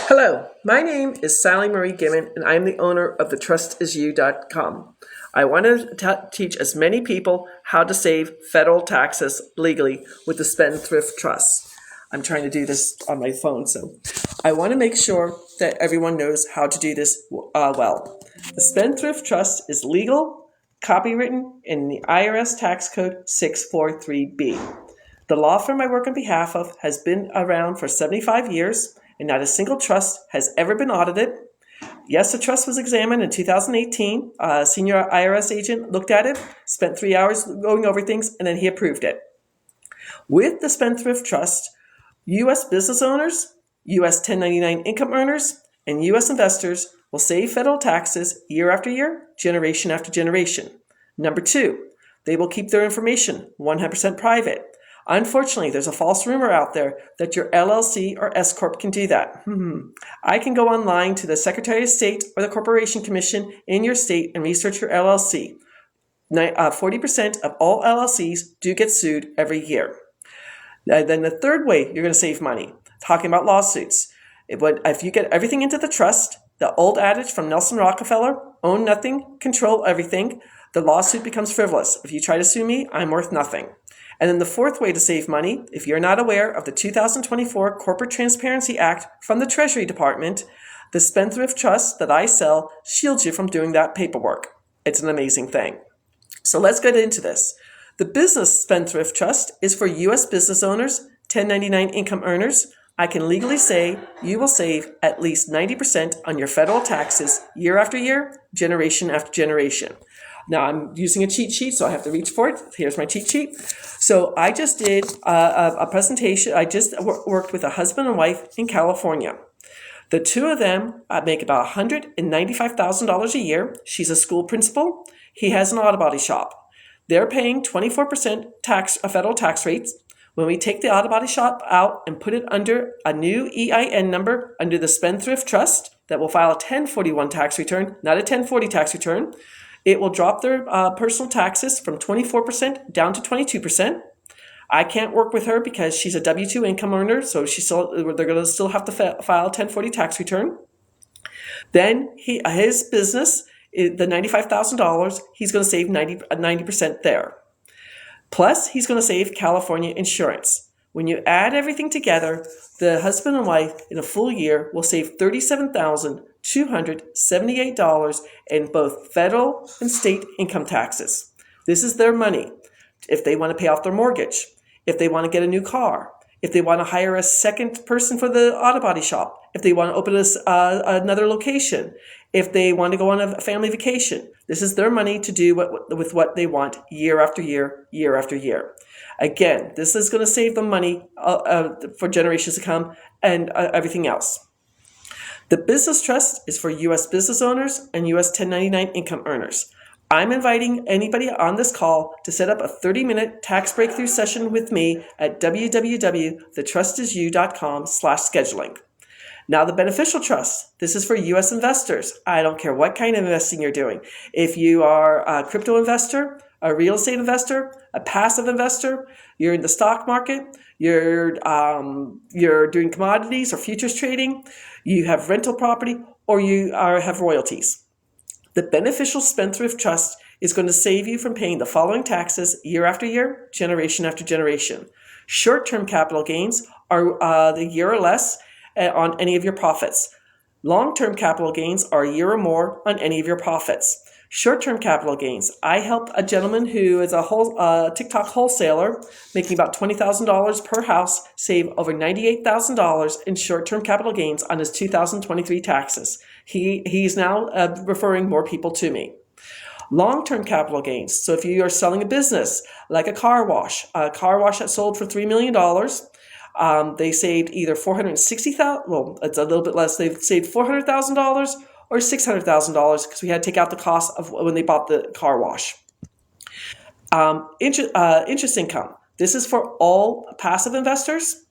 Hello, my name is Sally Marie Gimmon, and I'm the owner of thetrustisyou.com. I want to teach as many people how to save federal taxes legally with the Spendthrift Trust. I'm trying to do this on my phone, so I want to make sure that everyone knows how to do this well. The Spendthrift Trust is legal, copywritten in the IRS Tax Code 643B. The law firm I work on behalf of has been around for 75 years, and not a single trust has ever been audited. Yes, the trust was examined in 2018. A senior IRS agent looked at it, spent 3 hours going over things, and then he approved it. With the Spendthrift Trust, U.S. business owners, U.S. 1099 income earners, and U.S. investors will save federal taxes year after year, generation after generation. Number two, they will keep their information 100% private. Unfortunately, there's a false rumor out there that your LLC or S Corp can do that. I can go online to the Secretary of State or the Corporation Commission in your state and research your LLC. 40% of all LLCs do get sued every year. Then the third way you're going to save money, talking about lawsuits. If you get everything into the trust, the old adage from Nelson Rockefeller, own nothing, control everything, the lawsuit becomes frivolous. If you try to sue me, I'm worth nothing. And then the fourth way to save money, if you're not aware of the 2024 Corporate Transparency Act from the Treasury Department, the Spendthrift Trust that I sell shields you from doing that paperwork. It's an amazing thing. So let's get into this. The Business Spendthrift Trust is for U.S. business owners, 1099 income earners. I can legally say you will save at least 90% on your federal taxes year after year, generation after generation. Now I'm using a cheat sheet, so I have to reach for it. Here's my cheat sheet. So I just did a presentation. I just worked with a husband and wife in California. The two of them make about $195,000 a year. She's a school principal. He has an auto body shop. They're paying 24% federal tax rates. When we take the auto body shop out and put it under a new EIN number under the Spendthrift Trust that will file a 1041 tax return, not a 1040 tax return, it will drop their personal taxes from 24% down to 22%. I can't work with her because she's a W-2 income earner, so they're going to still have to file a 1040 tax return. Then his business, the $95,000, he's going to save 90% there. Plus, he's going to save California insurance. When you add everything together, the husband and wife in a full year will save $37,278 in both federal and state income taxes. This is their money. If they want to pay off their mortgage, if they want to get a new car, if they want to hire a second person for the auto body shop, if they want to open another location, if they want to go on a family vacation, this is their money to do with what they want year after year, year after year. Again, this is going to save them money for generations to come and everything else. The business trust is for U.S. business owners and U.S. 1099 income earners. I'm inviting anybody on this call to set up a 30-minute tax breakthrough session with me at www.thetrustisyou.com/scheduling. Now, the beneficial trust, this is for U.S. investors. I don't care what kind of investing you're doing. If you are a crypto investor, a real estate investor, a passive investor, you're in the stock market, you're doing commodities or futures trading, you have rental property, or you have royalties. The beneficial Spendthrift Trust is going to save you from paying the following taxes year after year, generation after generation. Short-term capital gains are the year or less on any of your profits. Long-term capital gains are a year or more on any of your profits. Short-term capital gains. I help a gentleman who is a TikTok wholesaler making about $20,000 per house save over $98,000 in short-term capital gains on his 2023 taxes. He's now referring more people to me. Long-term capital gains. So if you are selling a business like a car wash that sold for $3 million, they saved either $460,000. Well, it's a little bit less. They've saved $400,000 or $600,000 because we had to take out the cost of when they bought the car wash. Interest income. This is for all passive investors,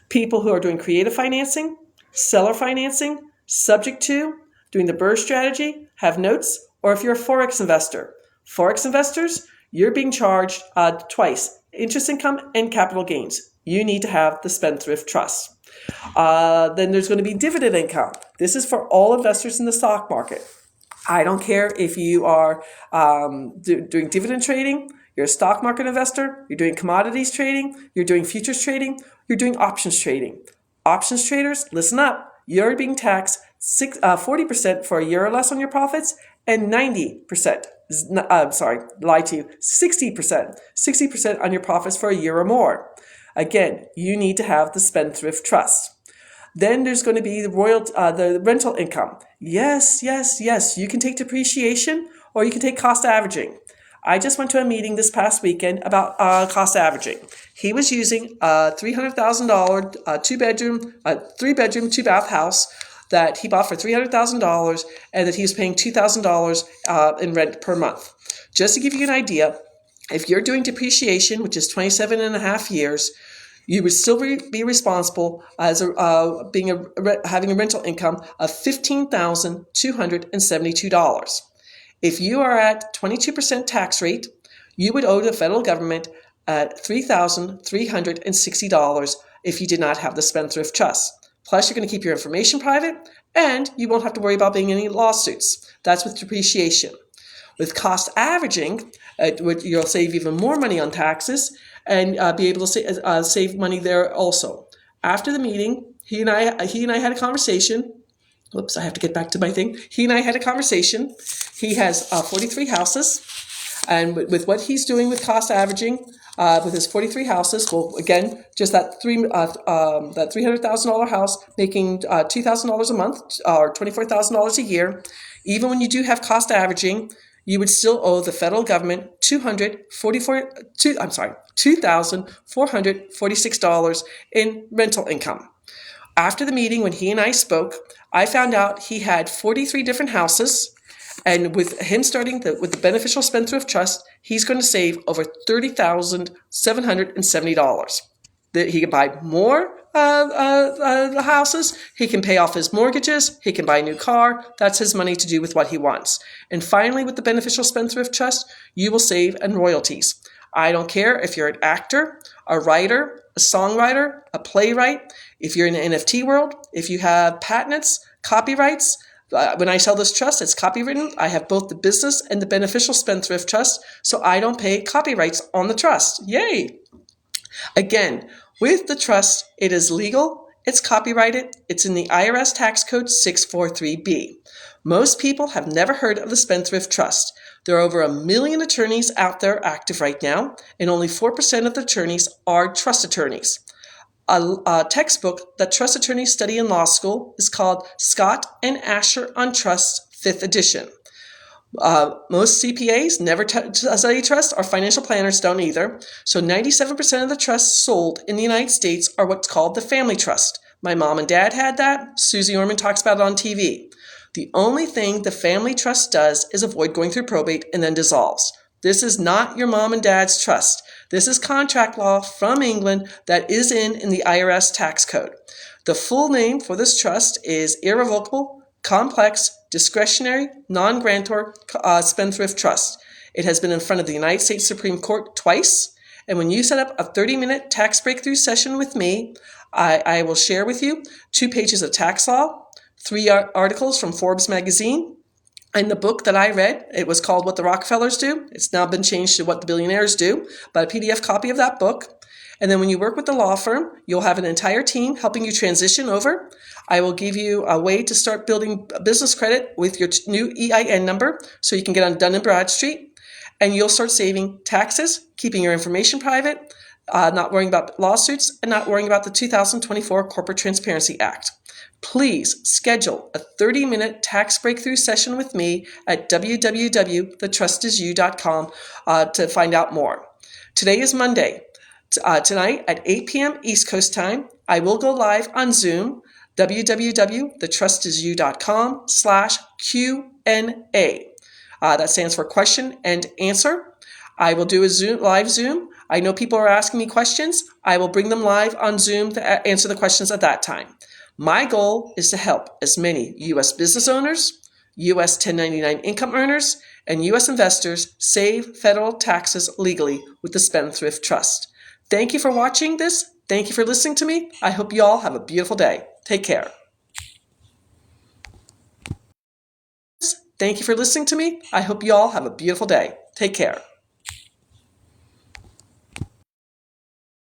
people who are doing creative financing, seller financing, subject to, doing the BRRRR strategy, have notes, or if you're a forex investor. Forex investors, you're being charged twice, interest income and capital gains. You need to have the Spendthrift Trust. Then there's going to be dividend income. This is for all investors in the stock market. I don't care if you are doing dividend trading, you're a stock market investor, you're doing commodities trading, you're doing futures trading, you're doing options trading. Options traders, listen up. You're being taxed 40% for a year or less on your profits, and 90%, lied to you, 60% on your profits for a year or more. Again, you need to have the Spendthrift Trust. Then there's going to be the rental income. Yes. You can take depreciation or you can take cost averaging. I just went to a meeting this past weekend about cost averaging. He was using a $300,000 three-bedroom, two-bath house that he bought for $300,000 and that he was paying $2,000 in rent per month. Just to give you an idea, if you're doing depreciation, which is 27 and a half years, you would still be responsible as having a rental income of $15,272. If you are at 22% tax rate, you would owe the federal government at $3,360 if you did not have the Spendthrift Trust. Plus, you're going to keep your information private, and you won't have to worry about being in any lawsuits. That's with depreciation. With cost averaging, you'll save even more money on taxes and be able to save money there also. After the meeting, he and I had a conversation. Whoops, I have to get back to my thing. He and I had a conversation. He has 43 houses, and with what he's doing with cost averaging, with his 43 houses, well, again, just that $300,000 house making $2,000 a month or $24,000 a year. Even when you do have cost averaging, you would still owe the federal government $2,446 in rental income. After the meeting, when he and I spoke, I found out he had 43 different houses, and with him starting with the Beneficial Spendthrift Trust, he's going to save over $30,770. He can buy more houses. He can pay off his mortgages. He can buy a new car. That's his money to do with what he wants. And finally, with the Beneficial Spendthrift Trust, you will save in royalties. I don't care if you're an actor, a writer, a songwriter, a playwright, if you're in the NFT world, if you have patents, copyrights. When I sell this trust, it's copywritten. I have both the business and the Beneficial Spendthrift Trust, so I don't pay copyrights on the trust. Yay! Again, with the trust, it is legal, it's copyrighted, it's in the IRS Tax Code 643B. Most people have never heard of the Spendthrift Trust. There are over 1 million attorneys out there active right now, and only 4% of the attorneys are trust attorneys. A textbook that trust attorneys study in law school is called Scott and Asher on Trust, 5th edition. Most CPAs never study trust. Our financial planners don't either. So 97% of the trusts sold in the United States are what's called the family trust. My mom and dad had that. Susie Orman talks about it on TV. The only thing the family trust does is avoid going through probate and then dissolves. This is not your mom and dad's trust. This is contract law from England that is in the IRS Tax Code. The full name for this trust is Irrevocable, Complex, Discretionary, Non-Grantor Spendthrift Trust. It has been in front of the United States Supreme Court twice. And when you set up a 30-minute tax breakthrough session with me, I will share with you 2 pages of tax law, 3 articles from Forbes magazine, and the book that I read. It was called What the Rockefellers Do. It's now been changed to What the Billionaires Do, but a PDF copy of that book. And then when you work with the law firm, you'll have an entire team helping you transition over. I will give you a way to start building business credit with your new EIN number so you can get on Dun & Bradstreet. And you'll start saving taxes, keeping your information private, not worrying about lawsuits, and not worrying about the 2024 Corporate Transparency Act. Please schedule a 30-minute tax breakthrough session with me at www.thetrustisyou.com to find out more. Today is Monday. Tonight at 8 p.m. East Coast time, I will go live on Zoom, www.thetrustisyou.com/Q&A. That stands for question and answer. I will do a live Zoom. I know people are asking me questions. I will bring them live on Zoom to answer the questions at that time. My goal is to help as many U.S. business owners, U.S. 1099 income earners, and U.S. investors save federal taxes legally with the Spendthrift Trust. Thank you for watching this Thank you for listening to me. I hope you all have a beautiful day. Take care. Thank you for listening to me. I hope you all have a beautiful day. Take care.